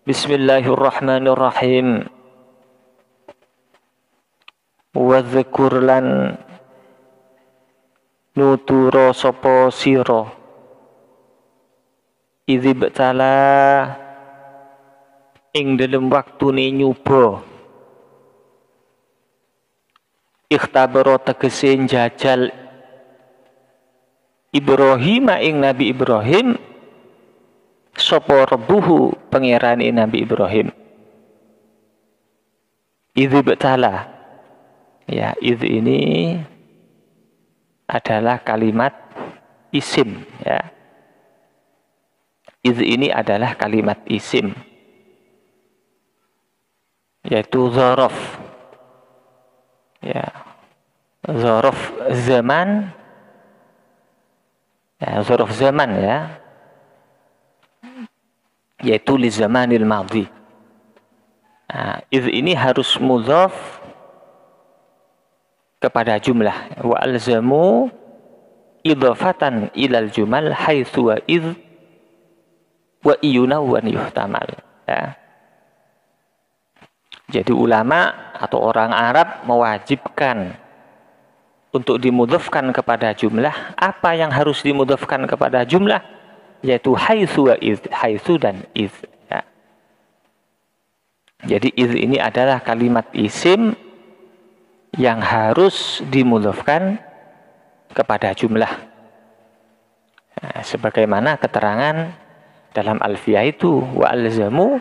Bismillahirrahmanirrahim. Wadhkur lan nuturo sapa sira idzibtala ing dalem waktune nyoba ikhtabara tegese njajal Ibrahim ing Nabi Ibrahim sapa rabbuhu pangerane Nabi Ibrahim. Idzibtala, ya, idz ini adalah kalimat isim, ya. Idz ini adalah kalimat isim, yaitu dzaraf, ya, dzaraf zaman, ya, dzaraf zaman, ya, yaitu li zamanil madhi. Nah, idz ini harus mudhaf kepada jumlah. Wa alzamu idhafatan ilal jumal haitsu wa idz wa iyunawan yuhtamal, ya. Jadi ulama atau orang Arab mewajibkan untuk dimudhafkan kepada jumlah. Apa yang harus dimudhafkan kepada jumlah? Yaitu haitsu wa idz, haitsu dan idz, ya. Jadi idz ini adalah kalimat isim yang harus dimudhafkan kepada jumlah. Nah, sebagaimana keterangan dalam Alfiyah itu, wa alzamu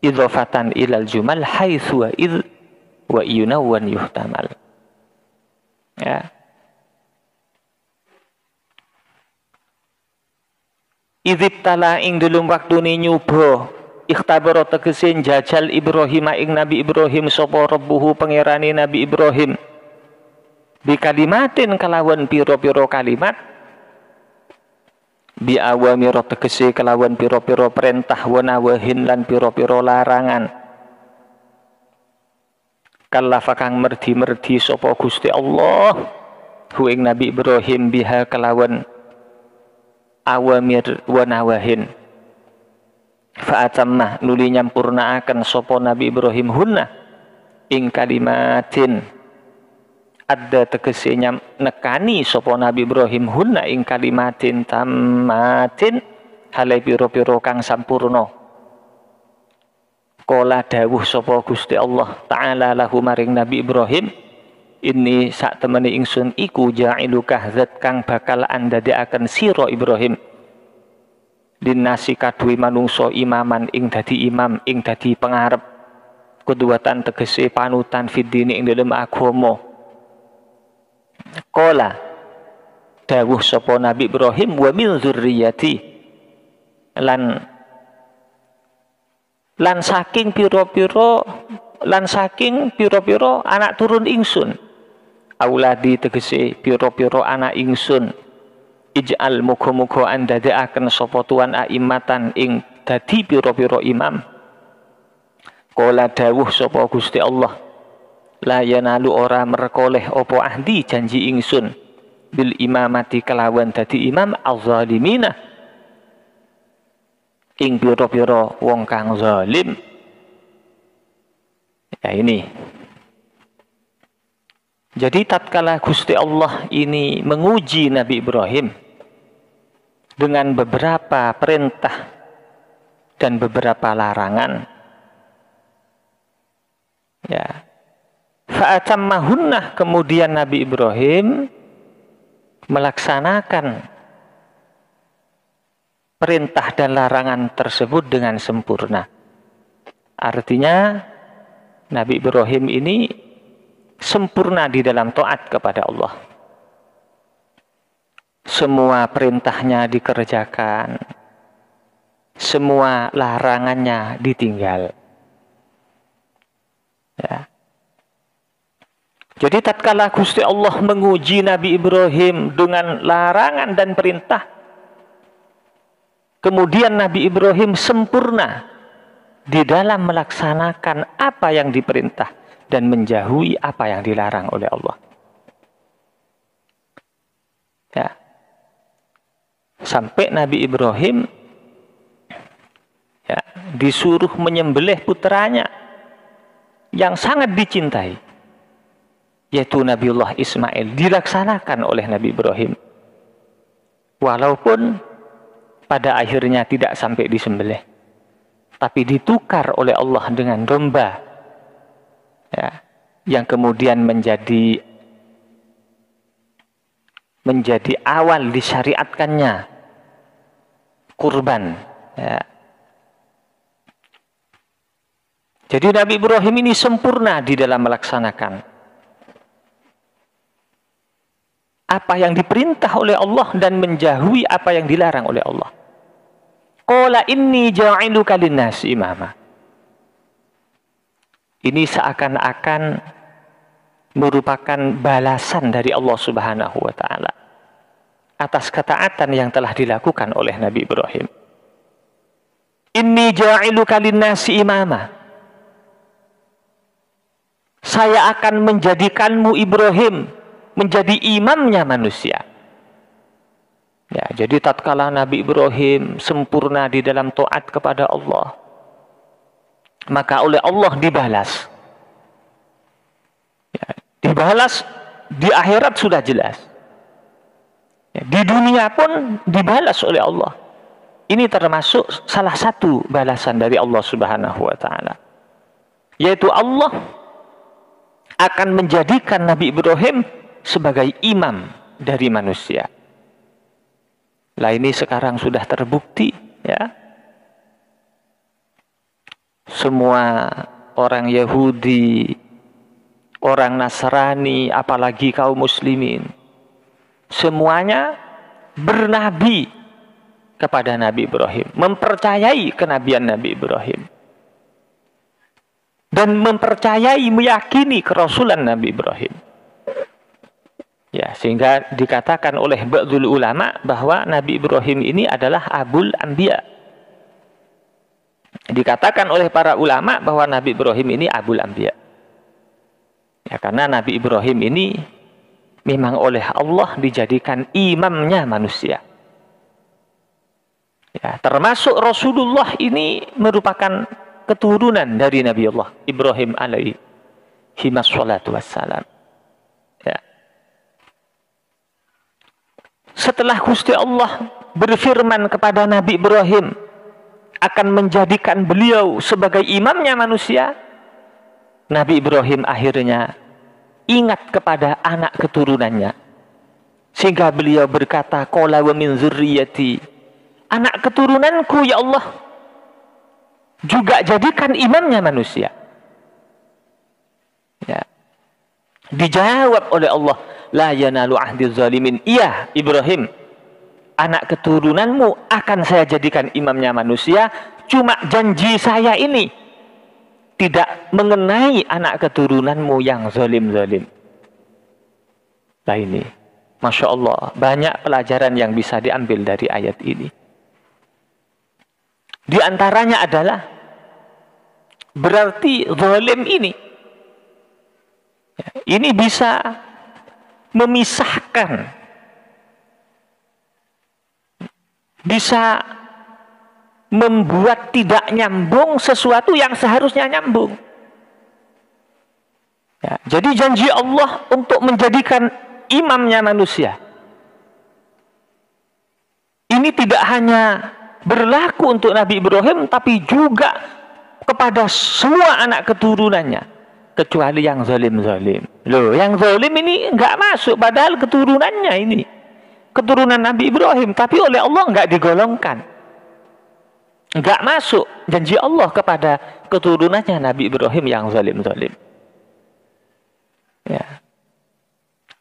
idhafatan ilal jumal haitsu wa idz wa yunawan yuhtamal, ya. Idzibtala ing dalem waktune nyoba ikhtabara tegese njajal Ibrahim ing Nabi Ibrahim sapa rabbuhu pangerane Nabi Ibrahim bi kalimatin kelawan pira-pira kalimat, bi awamir tegese kelawan pira-pira perintah, wa nawahin lan pira-pira larangan. Kallafa kang merdi-merdi sapa Gusti Allah hu ing Nabi Ibrahim biha kelawan awamir wa nawahin. Fa atammah nuli nyampurnaaken sapa Nabi Ibrahim hunna ing kalimatin, ada tegese nekani sapa Nabi Ibrahim hunna ing kalimatin tammatin hale pira-pira kang sampurna. Qala dawuh sapa Gusti Allah taala lahu maring Nabi Ibrahim, ini sak temene ingsun iku ja'iluka zat kang bakal andadekaken sira Ibrahim dinasi kadue manungsa imaman ing dadi imam, ing dadi pengarep, kuduwatan tegese panutan fidini ing dalem agama. Qala dawuh sapa Nabi Ibrahim wa min dzurriyyati lan saking pira-pira anak turun ingsun. Auladi tegese pira-pira anak ingsun. Ij'al muga-muga andadekaken sapa tuan aimatan ing dadi pira-pira imam. Qala dawuh sapa Gusti Allah, la yanalu ora merkoleh apa ahdi janji ingsun bil imamati kelawan dadi imam az-zalimina ing pira-pira wong kang zalim. Ya, ini. Jadi tatkala Gusti Allah ini menguji Nabi Ibrahim dengan beberapa perintah dan beberapa larangan, ya, fa'atammahunna, kemudian Nabi Ibrahim melaksanakan perintah dan larangan tersebut dengan sempurna. Artinya Nabi Ibrahim ini sempurna di dalam taat kepada Allah. Semua perintahnya dikerjakan, semua larangannya ditinggal, ya. Jadi tatkala Gusti Allah menguji Nabi Ibrahim dengan larangan dan perintah, kemudian Nabi Ibrahim sempurna di dalam melaksanakan apa yang diperintah dan menjauhi apa yang dilarang oleh Allah, ya. Sampai Nabi Ibrahim, ya, disuruh menyembelih putranya yang sangat dicintai, yaitu Nabiullah Ismail, dilaksanakan oleh Nabi Ibrahim. Walaupun pada akhirnya tidak sampai disembelih, tapi ditukar oleh Allah dengan domba, ya, yang kemudian menjadi awal disyariatkannya kurban. Ya. Jadi Nabi Ibrahim ini sempurna di dalam melaksanakan apa yang diperintah oleh Allah dan menjauhi apa yang dilarang oleh Allah. Qala inni ja'iluka linnasi imama. Ini seakan-akan merupakan balasan dari Allah Subhanahu wa taala atas ketaatan yang telah dilakukan oleh Nabi Ibrahim. Inni ja'iluka linnasi imama. Saya akan menjadikanmu Ibrahim menjadi imamnya manusia. Ya, jadi tatkala Nabi Ibrahim sempurna di dalam taat kepada Allah, maka oleh Allah dibalas. Ya, dibalas di akhirat sudah jelas. Ya, di dunia pun dibalas oleh Allah. Ini termasuk salah satu balasan dari Allah Subhanahu wa taala. Yaitu Allah akan menjadikan Nabi Ibrahim sebagai imam dari manusia. Lah ini sekarang sudah terbukti, ya. Semua orang Yahudi, orang Nasrani, apalagi kaum muslimin, semuanya bernabi kepada Nabi Ibrahim, mempercayai kenabian Nabi Ibrahim, dan mempercayai, meyakini kerasulan Nabi Ibrahim. Ya, sehingga dikatakan oleh ba'dul ulama bahwa Nabi Ibrahim ini adalah Abul Anbiya. Dikatakan oleh para ulama bahwa Nabi Ibrahim ini Abul Anbiya. Ya, karena Nabi Ibrahim ini memang oleh Allah dijadikan imamnya manusia. Ya, termasuk Rasulullah ini merupakan keturunan dari Nabi Allah Ibrahim alaihi wassalatu wassalam. Ya. Setelah Gusti Allah berfirman kepada Nabi Ibrahim akan menjadikan beliau sebagai imamnya manusia, Nabi Ibrahim akhirnya ingat kepada anak keturunannya, sehingga beliau berkata, qala wa min dzurriyyati, anak keturunanku ya Allah juga jadikan imamnya manusia. Ya. Dijawab oleh Allah, la yanalu ahdi zalimin. Iya Ibrahim, anak keturunanmu akan saya jadikan imamnya manusia, cuma janji saya ini tidak mengenai anak keturunanmu yang zalim-zalim. Nah ini, Masya Allah, banyak pelajaran yang bisa diambil dari ayat ini. Di antaranya adalah berarti zalim ini bisa memisahkan, bisa membuat tidak nyambung sesuatu yang seharusnya nyambung. Ya, jadi janji Allah untuk menjadikan imamnya manusia ini tidak hanya berlaku untuk Nabi Ibrahim, tapi juga kepada semua anak keturunannya, kecuali yang zalim-zalim. Loh, yang zalim ini enggak masuk, padahal keturunannya ini keturunan Nabi Ibrahim, tapi oleh Allah enggak digolongkan, enggak masuk janji Allah kepada keturunannya Nabi Ibrahim yang zalim-zalim. Ya.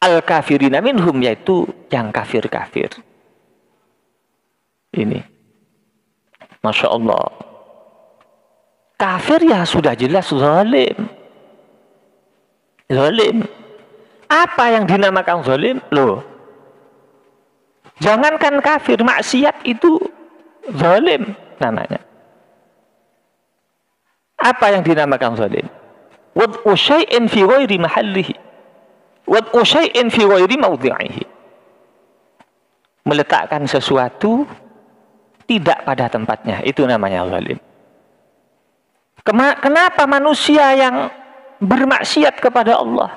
Al-kafirina minhum, yaitu yang kafir-kafir. Ini, Masya Allah, kafir ya sudah jelas zalim. Zalim. Apa yang dinamakan zalim? Loh, jangankan kafir, maksiat itu zalim namanya. Apa yang dinamakan zalim? Wad'u syai'in fi ghairi mahallihi, wad'u syai'in fi ghairi mawdi'ihi. Meletakkan sesuatu tidak pada tempatnya, itu namanya zalim. Kenapa manusia yang bermaksiat kepada Allah,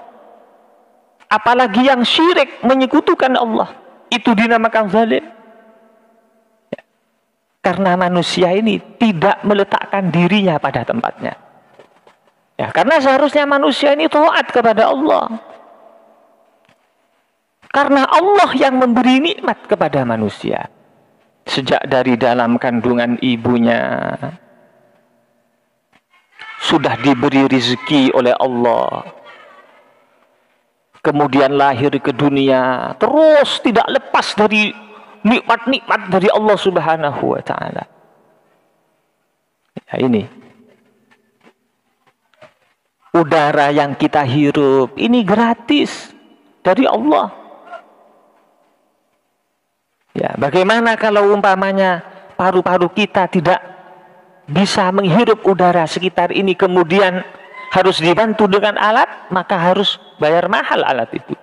apalagi yang syirik menyekutukan Allah, itu dinamakan zalim? Karena manusia ini tidak meletakkan dirinya pada tempatnya. Ya, karena seharusnya manusia ini taat kepada Allah. Karena Allah yang memberi nikmat kepada manusia. Sejak dari dalam kandungan ibunya sudah diberi rezeki oleh Allah. Kemudian lahir ke dunia, terus tidak lepas dari nikmat-nikmat dari Allah Subhanahu wa taala. Ya, ini udara yang kita hirup ini gratis dari Allah. Ya, bagaimana kalau umpamanya paru-paru kita tidak bisa menghirup udara sekitar ini, kemudian harus dibantu dengan alat, maka harus bayar mahal alat itu.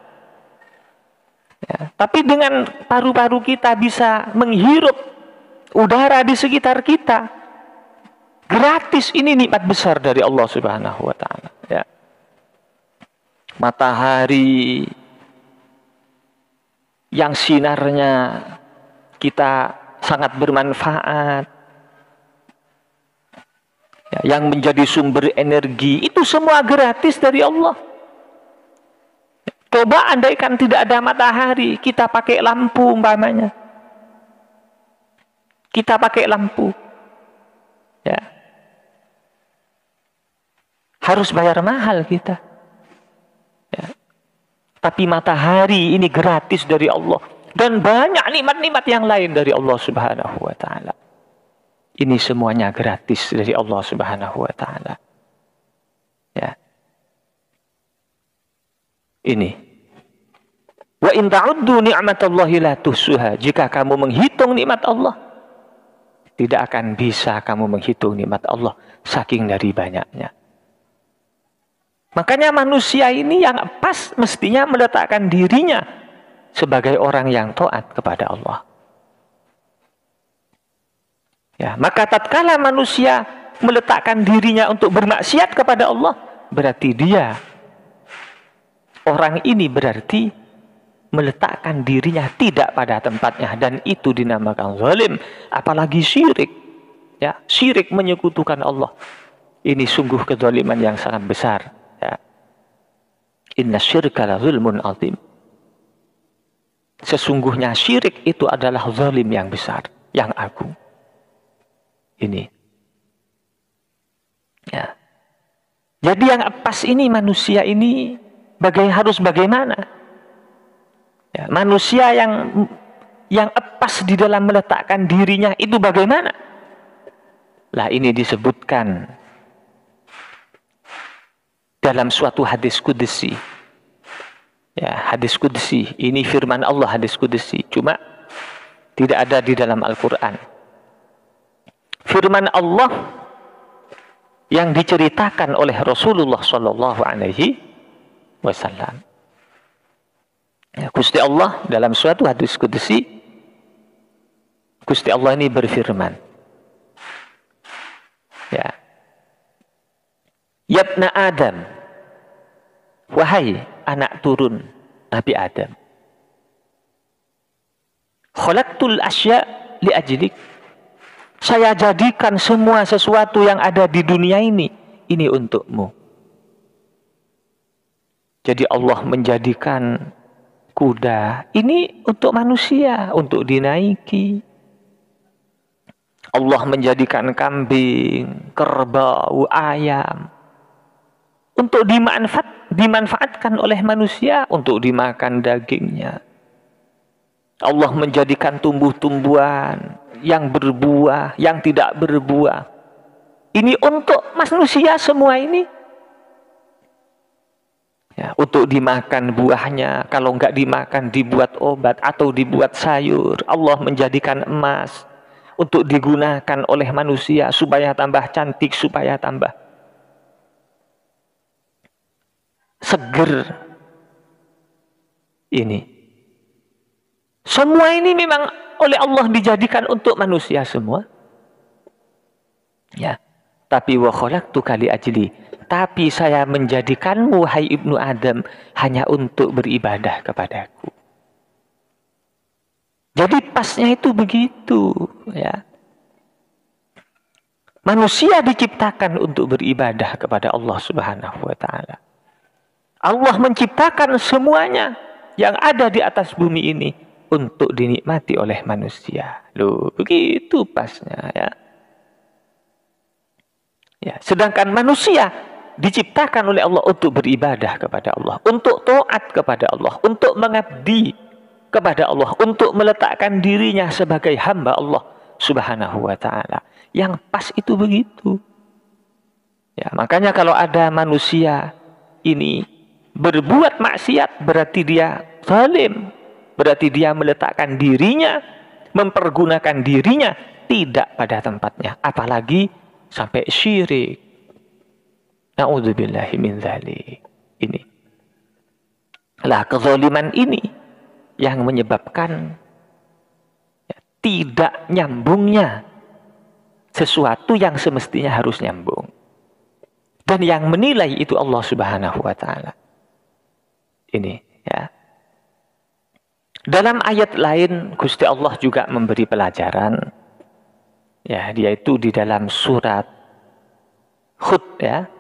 Ya, tapi dengan paru-paru kita bisa menghirup udara di sekitar kita, gratis. Ini nikmat besar dari Allah Subhanahu wa taala. Ya. Matahari yang sinarnya kita sangat bermanfaat, ya, yang menjadi sumber energi, itu semua gratis dari Allah. Coba andaikan tidak ada matahari, kita pakai lampu umpamanya. Kita pakai lampu. Ya. Harus bayar mahal kita. Ya. Tapi matahari ini gratis dari Allah. Dan banyak nikmat-nikmat yang lain dari Allah Subhanahu wa taala. Ini semuanya gratis dari Allah Subhanahu wa taala. Ya. Ini. Wa in ta'uddu ni'matallahi la tuhsuha. Jika kamu menghitung nikmat Allah, tidak akan bisa kamu menghitung nikmat Allah saking dari banyaknya. Makanya manusia ini yang pas mestinya meletakkan dirinya sebagai orang yang taat kepada Allah. Ya, maka tatkala manusia meletakkan dirinya untuk bermaksiat kepada Allah, berarti dia, orang ini berarti meletakkan dirinya tidak pada tempatnya, dan itu dinamakan zalim. Apalagi syirik. Ya, syirik menyekutukan Allah. Ini sungguh kezaliman yang sangat besar. Ya. Inna syirka la zulmun azim. Sesungguhnya syirik itu adalah zalim yang besar, yang agung. Ini. Ya. Jadi yang pas ini manusia ini harus bagaimana? Ya, manusia yang pas di dalam meletakkan dirinya itu bagaimana? Lah ini disebutkan dalam suatu hadis qudsi. Ya, hadis qudsi, ini firman Allah, hadis qudsi, cuma tidak ada di dalam Al-Qur'an. Firman Allah yang diceritakan oleh Rasulullah sallallahu alaihi wasallam. Ya, Gusti Allah dalam suatu hadis qudsi, Gusti Allah ini berfirman. Ya. Yabna Adam, wahai anak turun Nabi Adam, khalaqtul asya li ajlik. Saya jadikan semua sesuatu yang ada di dunia ini untukmu. Jadi Allah menjadikan kuda ini untuk manusia, untuk dinaiki. Allah menjadikan kambing, kerbau, ayam untuk dimanfaatkan oleh manusia, untuk dimakan dagingnya. Allah menjadikan tumbuh-tumbuhan yang berbuah, yang tidak berbuah. Ini untuk manusia semua ini. Ya, untuk dimakan buahnya, kalau enggak dimakan dibuat obat atau dibuat sayur. Allah menjadikan emas untuk digunakan oleh manusia supaya tambah cantik, supaya tambah seger. Ini semua ini memang oleh Allah dijadikan untuk manusia semua. Ya. Tapi wa khalaqtuka li ajli. Tapi saya menjadikanmu, hai ibnu Adam, hanya untuk beribadah kepadaku. Jadi pasnya itu begitu, ya. Manusia diciptakan untuk beribadah kepada Allah Subhanahu wa taala. Allah menciptakan semuanya yang ada di atas bumi ini untuk dinikmati oleh manusia. Loh, begitu pasnya, ya. Ya, sedangkan manusia diciptakan oleh Allah untuk beribadah kepada Allah, untuk taat kepada Allah, untuk mengabdi kepada Allah, untuk meletakkan dirinya sebagai hamba Allah Subhanahu wa taala. Yang pas itu begitu. Ya, makanya kalau ada manusia ini berbuat maksiat, berarti dia zalim, berarti dia meletakkan dirinya, mempergunakan dirinya tidak pada tempatnya, apalagi sampai syirik. Na'udzubillahi min dzalik. Ini lah kezaliman ini yang menyebabkan tidak nyambungnya sesuatu yang semestinya harus nyambung. Dan yang menilai itu Allah Subhanahu wa taala. Ini, ya. Dalam ayat lain Gusti Allah juga memberi pelajaran, ya, yaitu di dalam surat Hud, ya.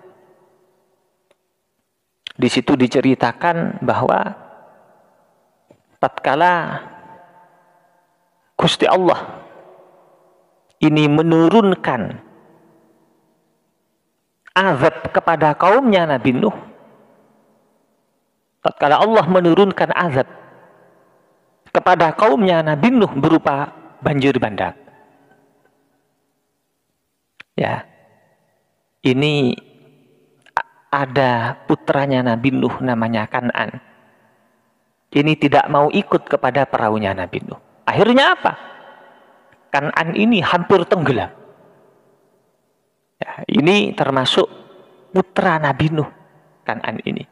Di situ diceritakan bahwa tatkala Gusti Allah ini menurunkan azab kepada kaumnya Nabi Nuh. Tatkala Allah menurunkan azab kepada kaumnya Nabi Nuh berupa banjir bandang. Ya. Ini ada putranya Nabi Nuh namanya Kan'an. Ini tidak mau ikut kepada perahunya Nabi Nuh. Akhirnya apa? Kan'an ini hampir tenggelam. Ya, ini termasuk putra Nabi Nuh. Kan'an ini.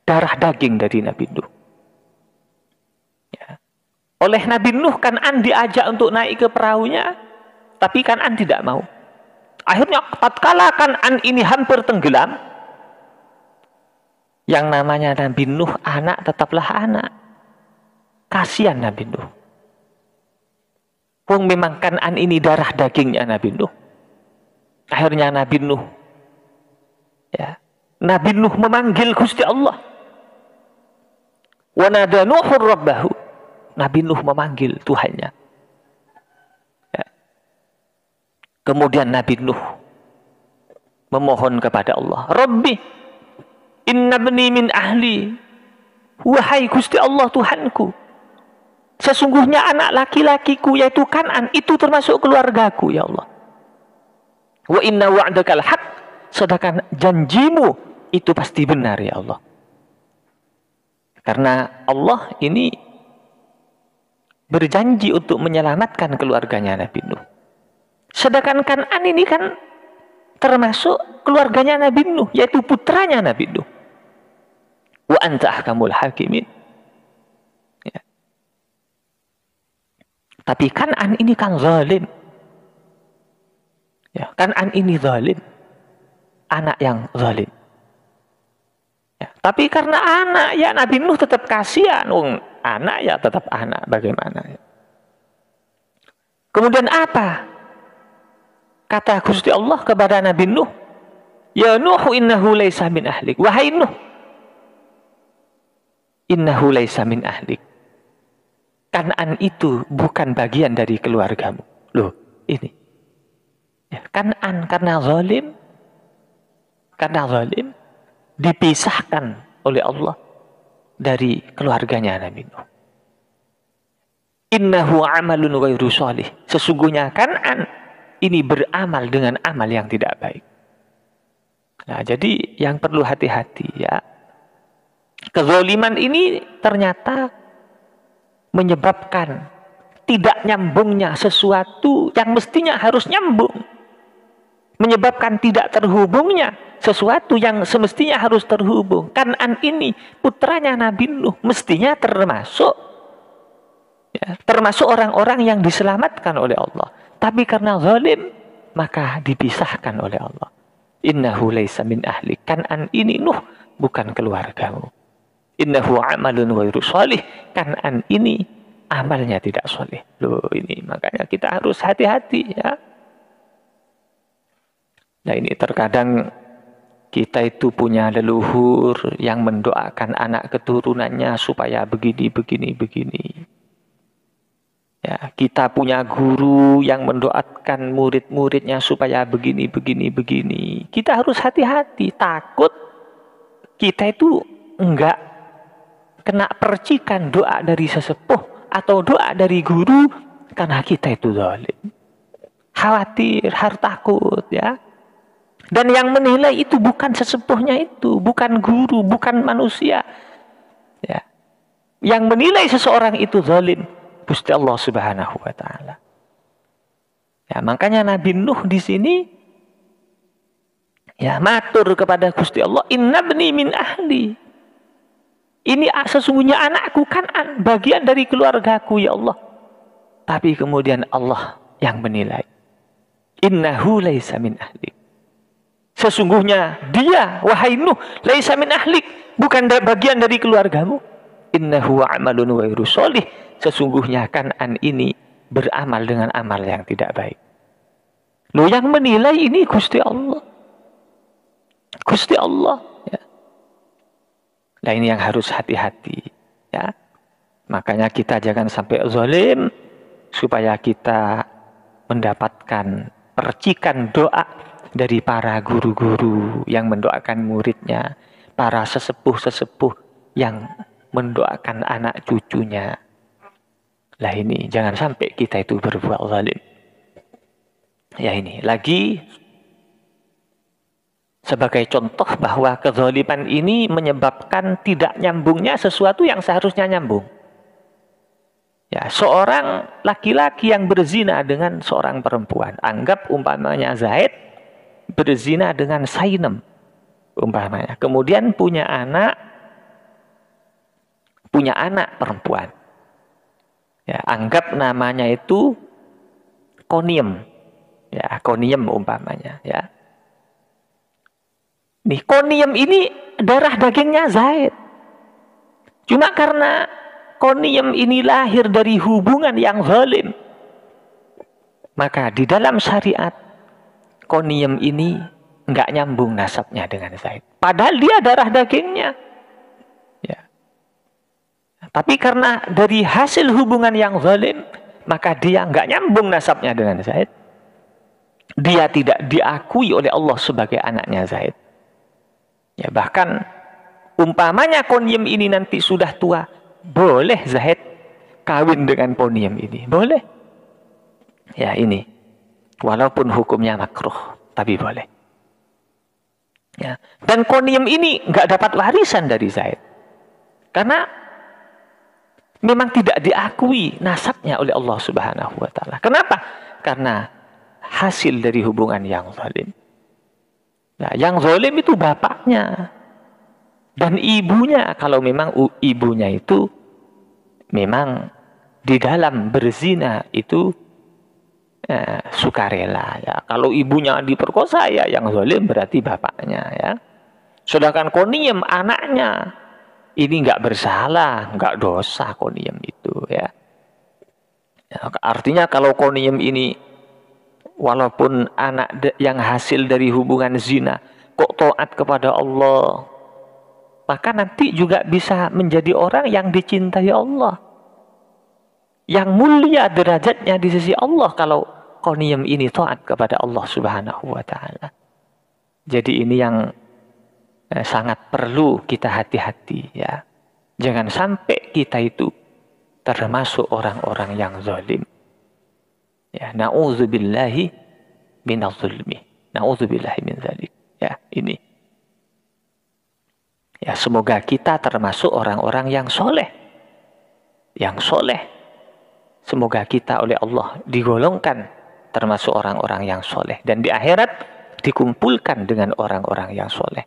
Darah daging dari Nabi Nuh. Ya. Oleh Nabi Nuh, Kan'an diajak untuk naik ke perahunya. Tapi Kan'an tidak mau. Akhirnya tatkala Kan'an ini hampir tenggelam, yang namanya Nabi Nuh, anak tetaplah anak. Kasihan Nabi Nuh. Wong memang Kan'an ini darah dagingnya Nabi Nuh. Akhirnya Nabi Nuh, ya, Nabi Nuh memanggil Gusti Allah. Wa nada Nuhur rabbahu. Nabi Nuh memanggil Tuhannya. Ya. Kemudian Nabi Nuh memohon kepada Allah, Rabbi, inna bni min ahli. Wahai Gusti Allah Tuhanku, sesungguhnya anak laki-lakiku yaitu Kan'an itu termasuk keluargaku, ya Allah. Wa inna wa'dakal haq, sedangkan janjimu itu pasti benar, ya Allah. Karena Allah ini berjanji untuk menyelamatkan keluarganya Nabi Nuh. Sedangkan Kan'an ini kan termasuk keluarganya Nabi Nuh, yaitu putranya Nabi Nuh. Wa anta ahkamul hakimin. Ya. Tapi Kan'an ini kan zalim. Ya, Kan'an ini zalim. Anak yang zalim. Ya, tapi karena anak, ya Nabi Nuh tetap kasihan. Anak ya tetap anak, bagaimana? Ya. Kemudian apa? Kata Gusti Allah kepada Nabi Nuh, ya Nuh innahu laisa min ahlik. Wahai Nuh, innahu laisa min ahlik. Kan'an itu bukan bagian dari keluargamu. Loh, ini. Ya, Kan'an karena zalim dipisahkan oleh Allah dari keluarganya Nabi Nuh. Innahu amalun ghairu shalih. Sesungguhnya Kan'an ini beramal dengan amal yang tidak baik. Nah, jadi yang perlu hati-hati, ya. Kezaliman ini ternyata menyebabkan tidak nyambungnya sesuatu yang mestinya harus nyambung. Menyebabkan tidak terhubungnya sesuatu yang semestinya harus terhubung. Kan'an ini putranya Nabi Nuh, mestinya termasuk, ya, termasuk orang-orang yang diselamatkan oleh Allah. Tapi karena zalim, maka dipisahkan oleh Allah. Innahu laisa min ahlik. Kan'an ini Nuh bukan keluargamu. Innahu amalun ghairu sholih. Kan'an ini amalnya tidak soleh. Loh, ini makanya kita harus hati-hati ya. Nah, ini terkadang kita itu punya leluhur yang mendoakan anak keturunannya supaya begini, begini, begini. Ya, kita punya guru yang mendoakan murid-muridnya supaya begini, begini, begini. Kita harus hati-hati, takut kita itu enggak kena percikan doa dari sesepuh atau doa dari guru karena kita itu zalim. Khawatir, harus takut ya. Dan yang menilai itu bukan sesepuhnya itu, bukan guru, bukan manusia. Ya. Yang menilai seseorang itu zalim, Gusti Allah Subhanahu wa taala. Ya, makanya Nabi Nuh di sini ya matur kepada Gusti Allah, "Innabni min ahli." Ini sesungguhnya anakku kan bagian dari keluargaku ya Allah. Tapi kemudian Allah yang menilai. Innahu laisa min ahli. Sesungguhnya dia, wahai Nuh, laisa min ahlik, bukan bagian dari keluargamu. Innahu amalun ghairu sholih. Sesungguhnya Kan'an ini beramal dengan amal yang tidak baik. Loh, yang menilai ini Gusti Allah. Gusti Allah. Ya. Nah, ini yang harus hati-hati. Ya. Makanya kita jangan sampai zalim supaya kita mendapatkan percikan doa dari para guru-guru yang mendoakan muridnya, para sesepuh-sesepuh yang mendoakan anak cucunya. Lah ini jangan sampai kita itu berbuat zalim. Ya, ini lagi sebagai contoh bahwa kezaliman ini menyebabkan tidak nyambungnya sesuatu yang seharusnya nyambung. Ya, seorang laki-laki yang berzina dengan seorang perempuan, anggap umpamanya Zaid berzina dengan Sainem umpamanya. Kemudian punya anak perempuan. Ya, anggap namanya itu Koniem. Ya, Koniem umpamanya, ya. Nih, Koniem ini darah dagingnya Zaid. Cuma karena Koniem ini lahir dari hubungan yang zalim, maka di dalam syariat Koniem ini enggak nyambung nasabnya dengan Zaid. Padahal dia darah dagingnya. Ya. Tapi karena dari hasil hubungan yang zalim, maka dia enggak nyambung nasabnya dengan Zaid. Dia tidak diakui oleh Allah sebagai anaknya Zaid. Ya, bahkan umpamanya Koniem ini nanti sudah tua, boleh Zaid kawin dengan Koniem ini, boleh. Ya, ini walaupun hukumnya makruh, tapi boleh. Ya. Dan Koniem ini nggak dapat warisan dari Zaid, karena memang tidak diakui nasabnya oleh Allah Subhanahu wa taala. Kenapa? Karena hasil dari hubungan yang zalim. Nah, yang zalim itu bapaknya dan ibunya. Kalau memang ibunya itu memang di dalam berzina itu sukarela. Ya. Kalau ibunya diperkosa, ya yang zalim berarti bapaknya. Ya. Sedangkan Koniem anaknya ini nggak bersalah, nggak dosa Koniem itu. Ya. Ya, artinya kalau Koniem ini walaupun anak yang hasil dari hubungan zina kok taat kepada Allah, maka nanti juga bisa menjadi orang yang dicintai Allah, yang mulia derajatnya di sisi Allah kalau Koniem ini taat kepada Allah Subhanahu wa taala. Jadi ini yang sangat perlu kita hati-hati ya. Jangan sampai kita itu termasuk orang-orang yang zalim. Ya, na'udzubillahi minadh-dhulmi. Na'udzubillahi min dzalik. Ya, ini. Ya, semoga kita termasuk orang-orang yang soleh. Yang soleh. Semoga kita oleh Allah digolongkan termasuk orang-orang yang soleh. Dan di akhirat dikumpulkan dengan orang-orang yang soleh.